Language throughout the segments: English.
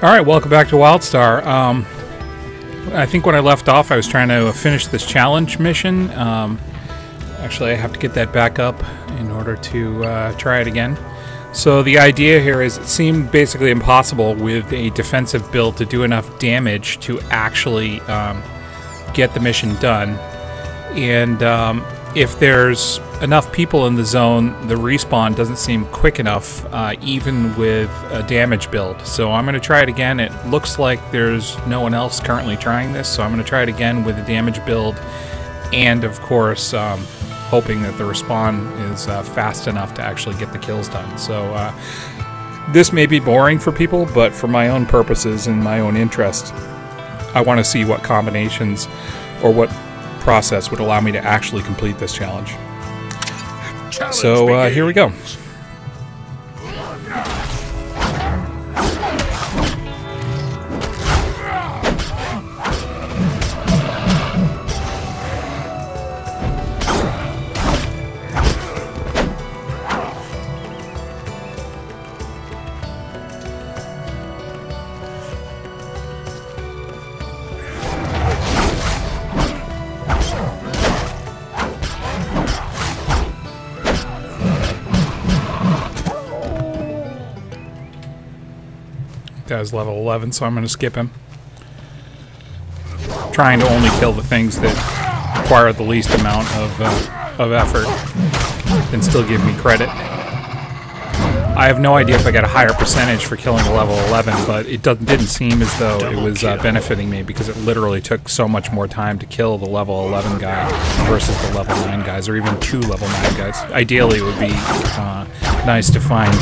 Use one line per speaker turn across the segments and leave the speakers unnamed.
Alright, welcome back to Wildstar. I think when I left off I was trying to finish this challenge mission. Actually I have to get that back up in order to try it again. So the idea here is it seemed basically impossible with a defensive build to do enough damage to actually get the mission done. And if there's enough people in the zone, the respawn doesn't seem quick enough, even with a damage build. So I'm going to try it again. It looks like there's no one else currently trying this, so I'm going to try it again with a damage build, and of course hoping that the respawn is fast enough to actually get the kills done. So this may be boring for people, but for my own purposes and my own interest, I want to see what combinations or what process would allow me to actually complete this challenge. So here we go. Guy's level 11, so I'm going to skip him. Trying to only kill the things that require the least amount of effort and still give me credit. I have no idea if I got a higher percentage for killing a level 11, but it didn't seem as though it was benefiting me, because it literally took so much more time to kill the level 11 guy versus the level 9 guys, or even 2 level 9 guys. Ideally, it would be nice to find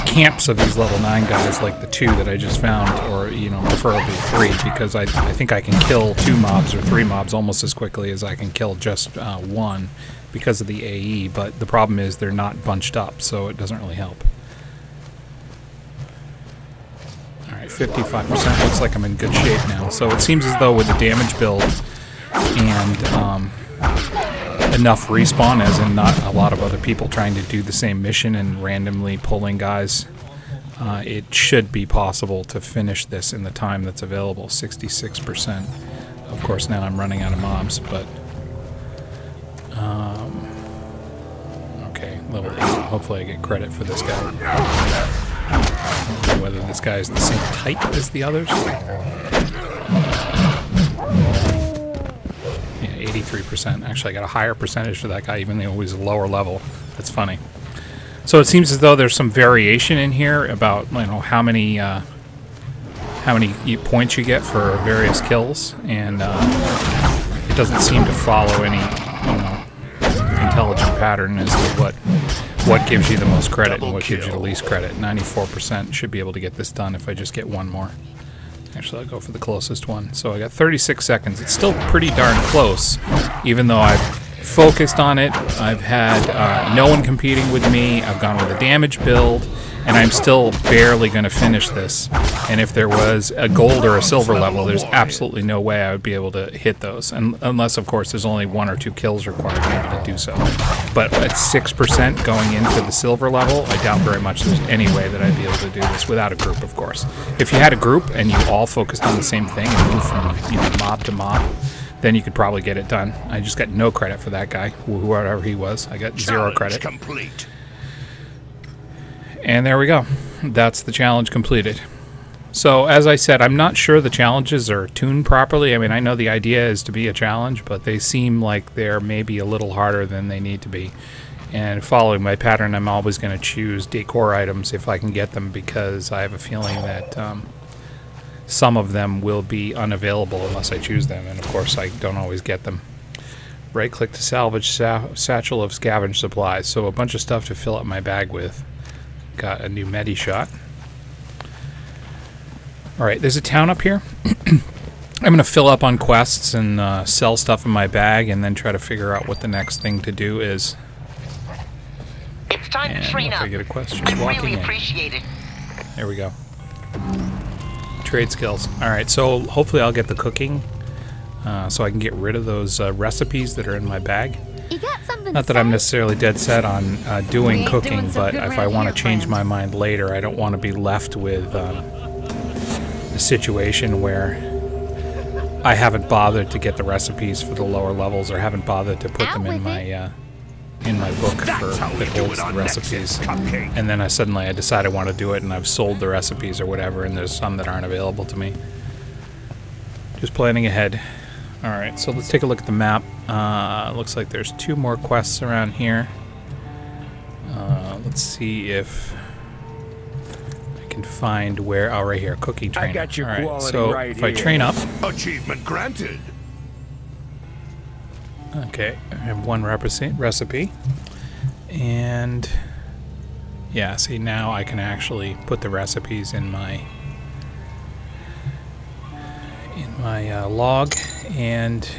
camps of these level 9 guys like the 2 that I just found, or preferably 3, because I think I can kill 2 mobs or 3 mobs almost as quickly as I can kill just 1 because of the AE, but the problem is they're not bunched up, so it doesn't really help. Alright, 55%, looks like I'm in good shape now. So it seems as though with the damage build and enough respawn, as in not a lot of other people trying to do the same mission and randomly pulling guys, it should be possible to finish this in the time that's available, 66%. Of course now I'm running out of mobs, but okay, level 8. Hopefully I get credit for this guy. I don't know whether this guy is the same type as the others. Yeah, 83%. Actually, I got a higher percentage for that guy, even though he was a lower level. That's funny. So it seems as though there's some variation in here about how many points you get for various kills, and it doesn't seem to follow any intelligent pattern as to what gives you the most credit and what gives you the least credit. 94% should be able to get this done if I just get one more. Actually, I'll go for the closest one. So I got 36 seconds. It's still pretty darn close, even though I've focused on it. I've had no one competing with me. I've gone with a damage build, and I'm still barely going to finish this. And if there was a gold or a silver level, there's absolutely no way I would be able to hit those, unless, of course, there's only 1 or 2 kills required maybe to do so. But at 6% going into the silver level, I doubt very much there's any way that I'd be able to do this without a group, of course. If you had a group and you all focused on the same thing and moved from mob to mob, then you could probably get it done. I just got no credit for that guy, whoever he was. I got 0 credit.
Complete.
And there we go. That's the challenge completed. So, as I said, I'm not sure the challenges are tuned properly. I mean, I know the idea is to be a challenge, but they seem like they're maybe a little harder than they need to be. And following my pattern, I'm always going to choose decor items if I can get them, because I have a feeling that some of them will be unavailable unless I choose them, and of course I don't always get them. Right-click to salvage satchel of scavenge supplies. So a bunch of stuff to fill up my bag with. Got a new medi shot. Alright, there's a town up here. I'm going to fill up on quests and sell stuff in my bag, and then try to figure out what the next thing to do is.
It's time
and
to train
if
up.
I get a question,
I
walking
really
in.
appreciate it.
There we go. Trade skills. Alright, so hopefully I'll get the cooking, so I can get rid of those recipes that are in my bag. Not that I'm necessarily dead set on doing cooking, but if I want to change my mind later, I don't want to be left with a situation where I haven't bothered to get the recipes for the lower levels, or haven't bothered to put them in my book that holds the recipes, and then I decide I want to do it, and I've sold the recipes or whatever, and there's some that aren't available to me. Just planning ahead. Alright, so let's take a look at the map. Looks like there's 2 more quests around here. Let's see if I can find where... Oh, right here, cooking trainer.
I got your
Alright, so
right
if
here.
I train up...
Achievement granted.
Okay, I have 1 recipe. And... yeah, see, now I can actually put the recipes in my log and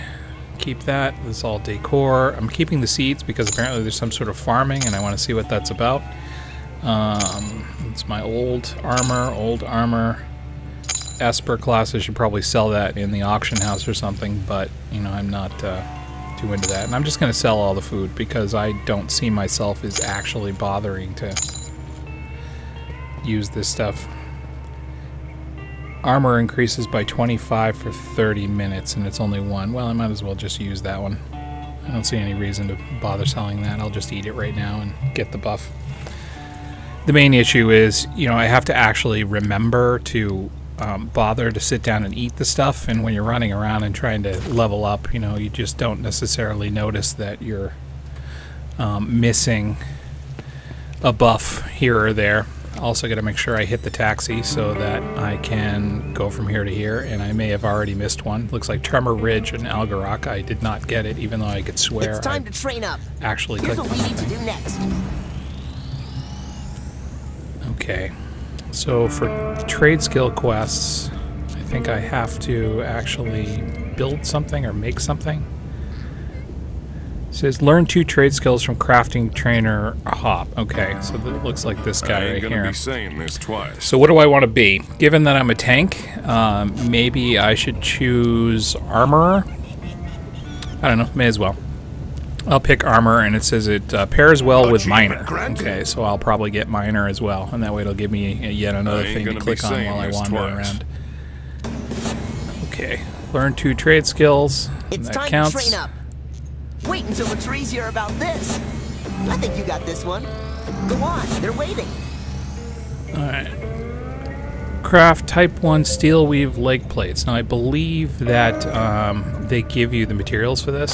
keep that. This is all decor. I'm keeping the seeds because apparently there's some sort of farming and I want to see what that's about. It's my old armor. Esper class. I should probably sell that in the auction house or something, but you know, I'm not too into that. And I'm just going to sell all the food because I don't see myself as actually bothering to use this stuff. Armor increases by 25 for 30 minutes, and it's only 1. Well, I might as well just use that one. I don't see any reason to bother selling that. I'll just eat it right now and get the buff. The main issue is, you know, I have to actually remember to bother to sit down and eat the stuff, and when you're running around and trying to level up, you know, you just don't necessarily notice that you're missing a buff here or there. Also got to make sure I hit the taxi so that I can go from here to here, and I may have already missed one. Looks like Tremor Ridge and Algoroc. I did not get it, even though I could swear
it's time to train up.
Actually
Here's
clicked
what we
on
need to do next.
Okay, so for trade skill quests, I think I have to actually build something or make something. It says learn 2 trade skills from crafting trainer Hop. Okay, so that looks like this guy right here.
Be saying this twice.
So what do I want to be? Given that I'm a tank, maybe I should choose armorer. I don't know, may as well. I'll pick armor, and it says it pairs well with miner. Okay, so I'll probably get miner as well, and that way it'll give me yet another thing to click on while I wander around. Okay, learn 2 trade skills.
It's
that
time
counts.
to train up. Wait until it's easier about this. I think you got this one. Go on, they're waiting.
Alright. Craft Type 1 Steel Weave Leg Plates. Now I believe that they give you the materials for this.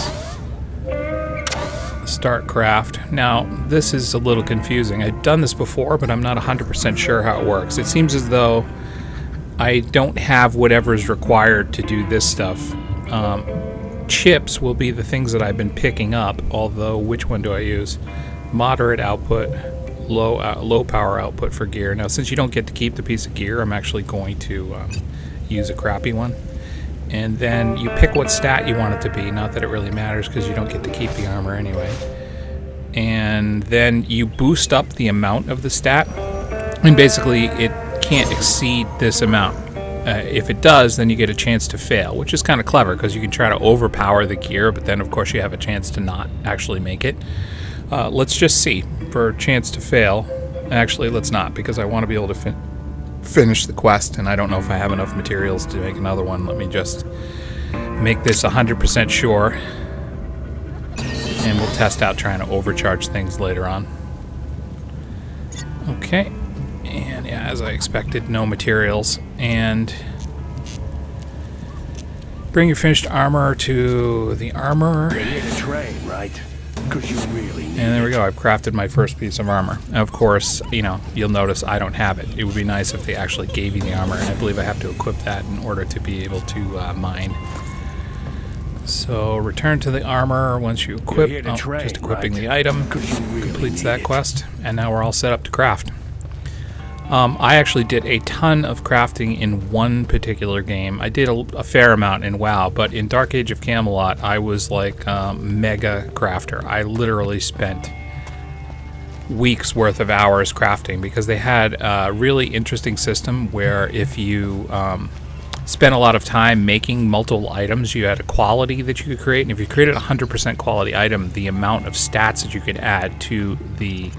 Start craft. Now this is a little confusing. I've done this before, but I'm not 100% sure how it works. It seems as though I don't have whatever is required to do this stuff. Chips will be the things that I've been picking up, although which one do I use? Moderate output, low power output for gear. Now since you don't get to keep the piece of gear, I'm actually going to use a crappy one. And then you pick what stat you want it to be, not that it really matters because you don't get to keep the armor anyway. And then you boost up the amount of the stat, and basically it can't exceed this amount. If it does, then you get a chance to fail, which is kind of clever because you can try to overpower the gear, but then of course you have a chance to not actually make it. Let's just see for a chance to fail. Actually, let's not, because I want to be able to finish the quest, and I don't know if I have enough materials to make another one. Let me just make this 100% sure, and we'll test out trying to overcharge things later on. Okay. And yeah, as I expected, no materials. And bring your finished armor to the armor.
You're here to train, right? Because you really need
And there we go. I've crafted my first piece of armor. And of course, you know, you'll notice I don't have it. It would be nice if they actually gave you the armor, and I believe I have to equip that in order to be able to mine. So return to the armor once you equip. Just equipping the item completes that quest, and now we're all set up to craft. I actually did a ton of crafting in one particular game. I did a fair amount in WoW, but in Dark Age of Camelot, I was like mega crafter. I literally spent weeks worth of hours crafting because they had a really interesting system where if you spent a lot of time making multiple items, you had a quality that you could create, and if you created a 100% quality item, the amount of stats that you could add to the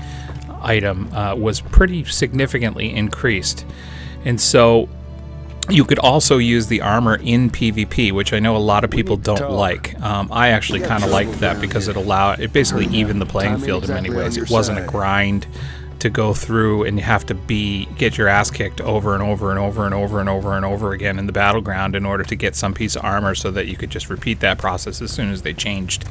item was pretty significantly increased. And so You could also use the armor in PvP, which I know a lot of people don't like. I actually kind of liked that because it basically evened the playing field in many ways. It wasn't a grind to go through and you have to get your ass kicked over and over and over and over and over and over again in the battleground in order to get some piece of armor so that you could just repeat that process as soon as they changed.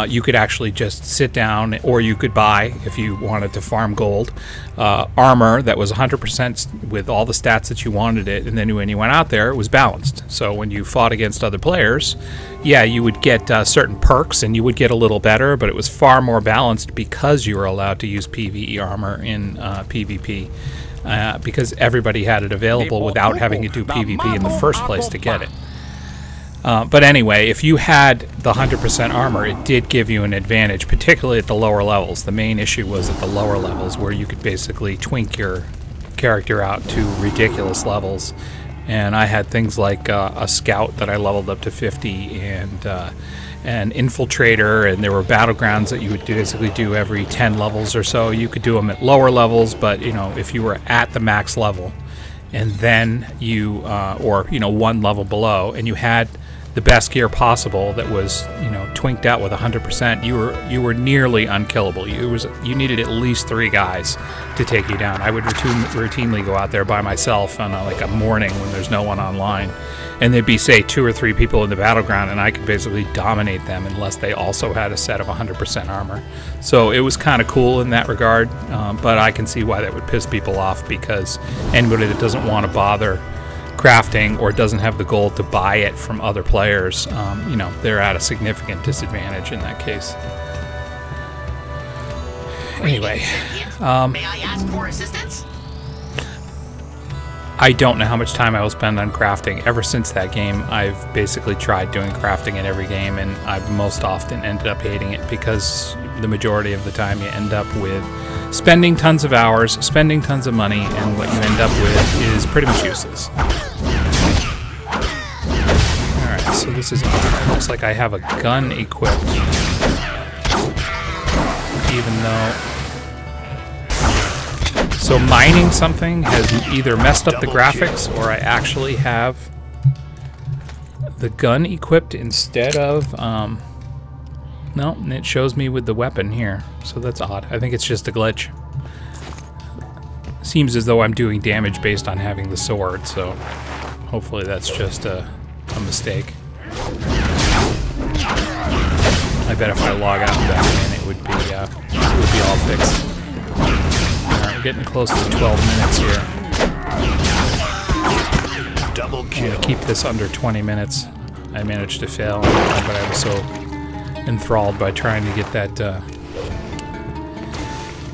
You could actually just sit down, or you could buy, if you wanted to farm gold, armor that was 100% with all the stats that you wanted it, and then when you went out there, it was balanced. So when you fought against other players, yeah, you would get certain perks, and you would get a little better, but it was far more balanced because you were allowed to use PvE armor in PvP, because everybody had it available without having to do PvP in the first place to get it. But anyway, if you had the 100% armor, it did give you an advantage, particularly at the lower levels. The main issue was at the lower levels, where you could basically twink your character out to ridiculous levels. And I had things like a scout that I leveled up to 50, and an infiltrator, and there were battlegrounds that you would basically do every 10 levels or so. You could do them at lower levels, but you know, if you were at the max level, and then you, or you know, one level below, and you had the best gear possible that was, you know, twinked out with 100%, you were nearly unkillable. You needed at least 3 guys to take you down. I would routinely go out there by myself on like a morning when there's no one online, and there'd be, say, 2 or 3 people in the battleground, and I could basically dominate them unless they also had a set of 100% armor. So it was kind of cool in that regard, but I can see why that would piss people off, because anybody that doesn't want to bother crafting or doesn't have the gold to buy it from other players, you know, they're at a significant disadvantage in that case. Anyway,
may I ask for assistance?
I don't know how much time I will spend on crafting. Ever since that game, I've basically tried doing crafting in every game, and I've most often ended up hating it, because the majority of the time you end up with spending tons of hours, spending tons of money, and what you end up with is pretty much useless. Alright, so this is odd. It looks like I have a gun equipped, even though... So mining something has either messed up the graphics, or I actually have the gun equipped instead of... No, and it shows me with the weapon here, so that's odd. I think it's just a glitch. Seems as though I'm doing damage based on having the sword, so hopefully that's just a mistake. I bet if I log out and back in, it would be all fixed. Alright, we're getting close to 12 minutes here.
Double kill.
I'm gonna keep this under 20 minutes. I managed to fail, but I was so enthralled by trying to get that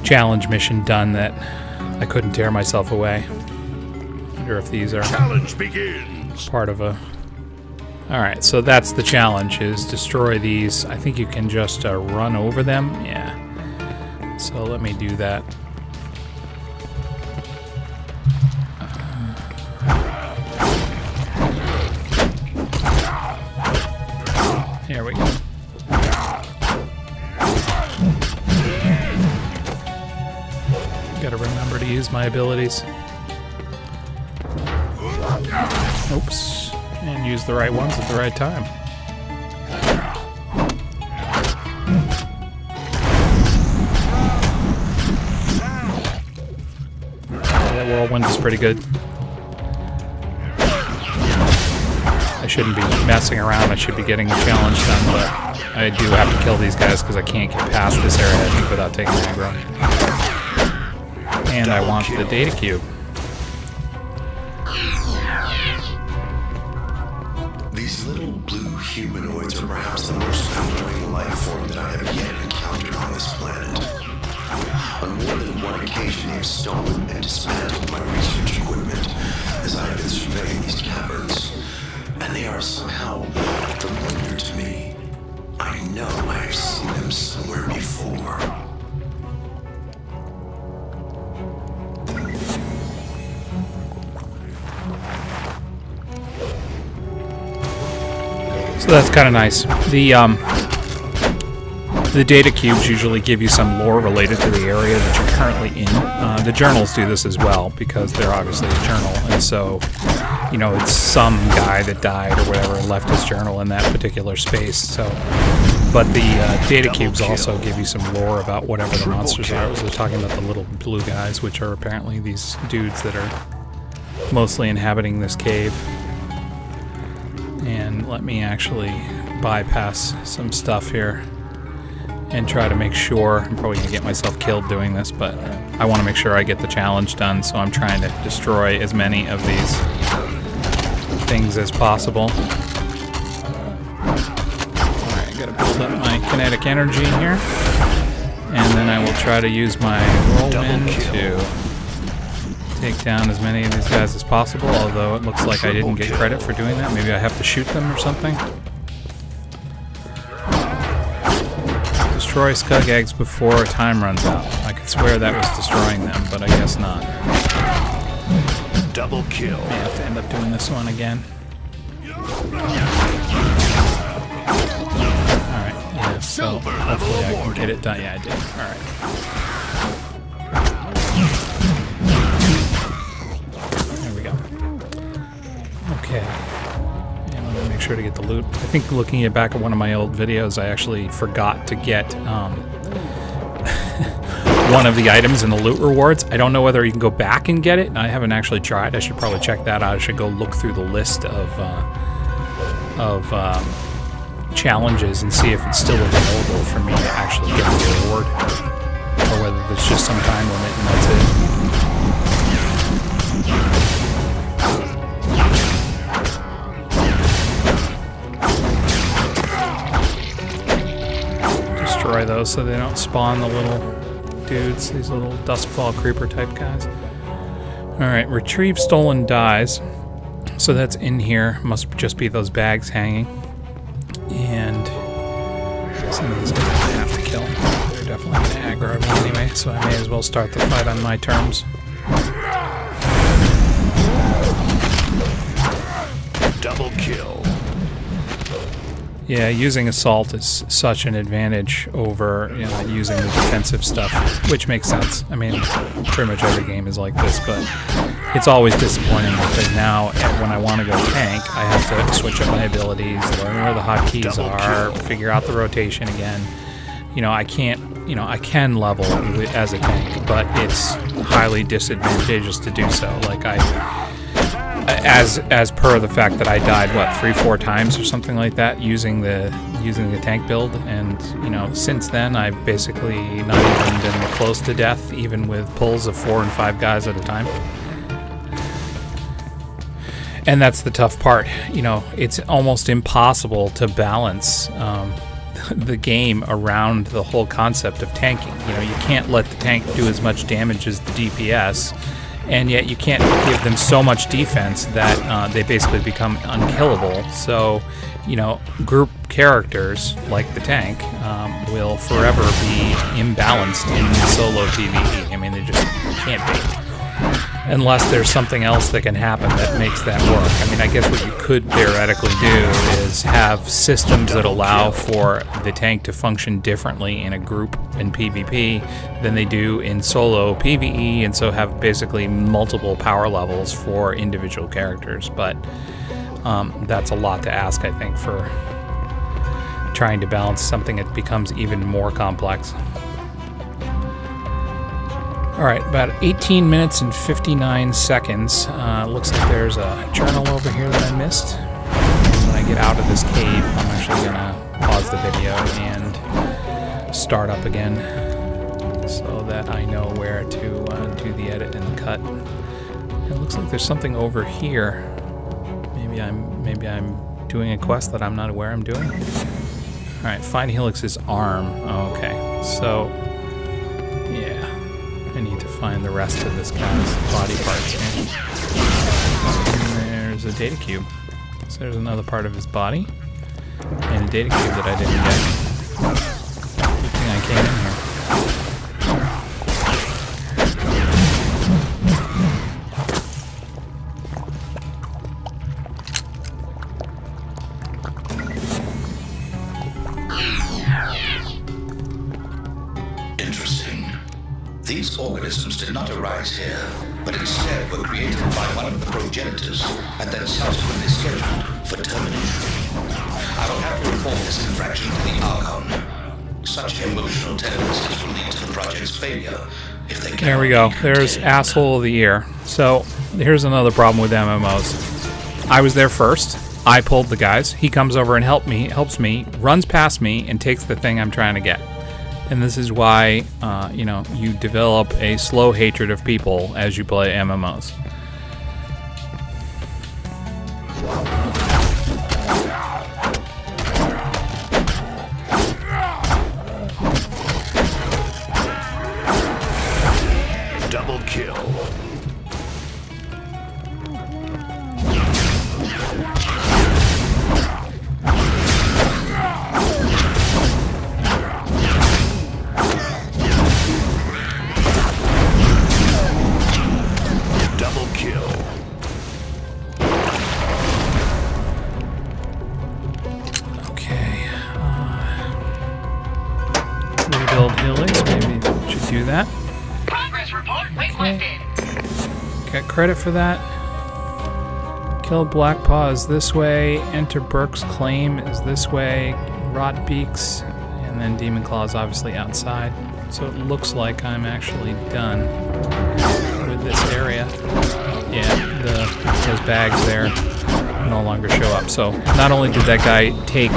challenge mission done that I couldn't tear myself away. Wonder if these are
Challenge begins.
part of a... Alright, so that's the challenge, is destroy these. I think you can just run over them. Yeah. So let me do that. There we go. Gotta remember to use my abilities. Oops. And use the right ones at the right time. That whirlwind is pretty good. I shouldn't be messing around. I should be getting the challenge done, but I do have to kill these guys because I can't get past this area, I think, without taking aggro. And I want the data cube.
These little blue humanoids are perhaps the most annoying life form that I have yet encountered on this planet. On more than one occasion, they have stolen and dismantled my research equipment as I have been surveying these caverns. And they are somehow familiar to me. I know I have seen them somewhere before.
So that's kind of nice. The The data cubes usually give you some lore related to the area that you're currently in. The journals do this as well because they're obviously a journal, and so, you know, it's some guy that died or whatever and left his journal in that particular space. So, but the data cubes also give you some lore about whatever the monsters are. I was talking about the little blue guys, which are apparently these dudes that are mostly inhabiting this cave. And let me actually bypass some stuff here and try to make sure. I'm probably going to get myself killed doing this, but I want to make sure I get the challenge done, so I'm trying to destroy as many of these things as possible. Alright, I gotta build up my kinetic energy here, and then I will try to use my whirlwind to take down as many of these guys as possible, although it looks like I didn't get credit for doing that. Maybe I have to shoot them or something. Destroy Skug eggs before time runs out. I could swear that was destroying them, but I guess not.
Double kill.
I have to end up doing this one again. Alright, yeah, so hopefully I can get it done. Yeah, I did. Alright. There we go. Okay. Make sure to get the loot. I think looking back at one of my old videos, I actually forgot to get one of the items in the loot rewards. I don't know whether you can go back and get it. I haven't actually tried. I should probably check that out. I should go look through the list of challenges and see if it's still available for me to actually get the reward, or whether there's just some time limit and that's it. Destroy those so they don't spawn the little dudes, these little Duskfall creeper type guys. Alright, retrieve stolen dyes. So that's in here. Must just be those bags hanging. And some of these guys I have to kill. They're definitely going to aggro me anyway, so I may as well start the fight on my terms.
Double kill.
Yeah, using assault is such an advantage over, you know, using the defensive stuff, which makes sense. I mean, pretty much every game is like this, but it's always disappointing because now when I want to go tank, I have to switch up my abilities, learn where the hotkeys are, figure out the rotation again. You know, I can't, you know, I can level as a tank, but it's highly disadvantageous to do so. Like as per the fact that I died, what, 3-4 times or something like that using the tank build, and you know, since then I've basically not even been close to death, even with pulls of 4 and 5 guys at a time. And that's the tough part. You know, it's almost impossible to balance the game around the whole concept of tanking. You know, you can't let the tank do as much damage as the DPS, and yet you can't give them so much defense that they basically become unkillable. So, you know, group characters like the tank will forever be imbalanced in solo PvE. I mean, they just can't be. Unless there's something else that can happen that makes that work. I mean, I guess what you could theoretically do is have systems that allow for the tank to function differently in a group in PvP than they do in solo PvE, and so have basically multiple power levels for individual characters. But that's a lot to ask, I think, for trying to balance something that becomes even more complex. Alright, about 18 minutes and 59 seconds. Looks like there's a journal over here that I missed. When I get out of this cave, I'm actually going to pause the video and start up again so that I know where to do the edit and the cut. It looks like there's something over here. Maybe I'm doing a quest that I'm not aware I'm doing. Alright, find Helix's arm. Oh, okay, so yeah. I need to find the rest of this guy's body parts here. And there's a data cube. So there's another part of his body. And a data cube that I didn't get. Good thing I came in here.
These organisms did not arise here, but instead were created by one of the progenitors and then subsequently scheduled for termination. I will have to report this infraction to the Archon. Such emotional tendencies will lead to the project's failure if they
There we go. There's asshole of the year. So here's another problem with MMOs. I was there first. I pulled the guys. He comes over and helps me, runs past me, and takes the thing I'm trying to get. And this is why, you know, you develop a slow hatred of people as you play MMOs.
Double kill. Double kill.
Okay. Rebuild Helix. Maybe we should do that.
Progress report requested.
Got credit for that. Kill Blackpaw is this way. Enter Burke's Claim is this way. Rot Beaks. And then Demon Claw is obviously outside. So it looks like I'm actually done with this area. Yeah, those bags there no longer show up. So not only did that guy take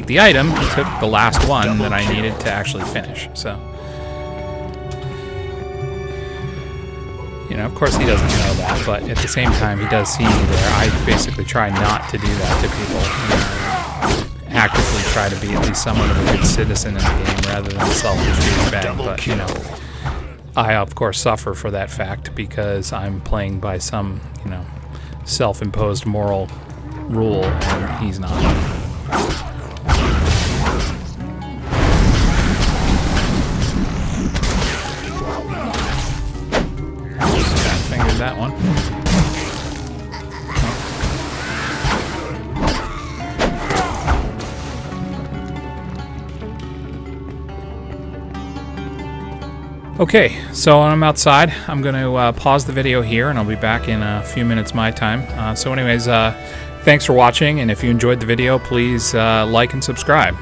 the item, he took the last one that I needed to actually finish. So, you know, of course he doesn't know that, but at the same time he does see me there. I basically try not to do that to people. You know, actively try to be at least somewhat of a good citizen in the game rather than a selfish douchebag. But, you know, I of course suffer for that fact because I'm playing by some, you know, self-imposed moral rule, and he's not. Fingered that one. Okay, so I'm outside. I'm going to pause the video here, and I'll be back in a few minutes my time. So anyways, thanks for watching, and if you enjoyed the video, please like and subscribe.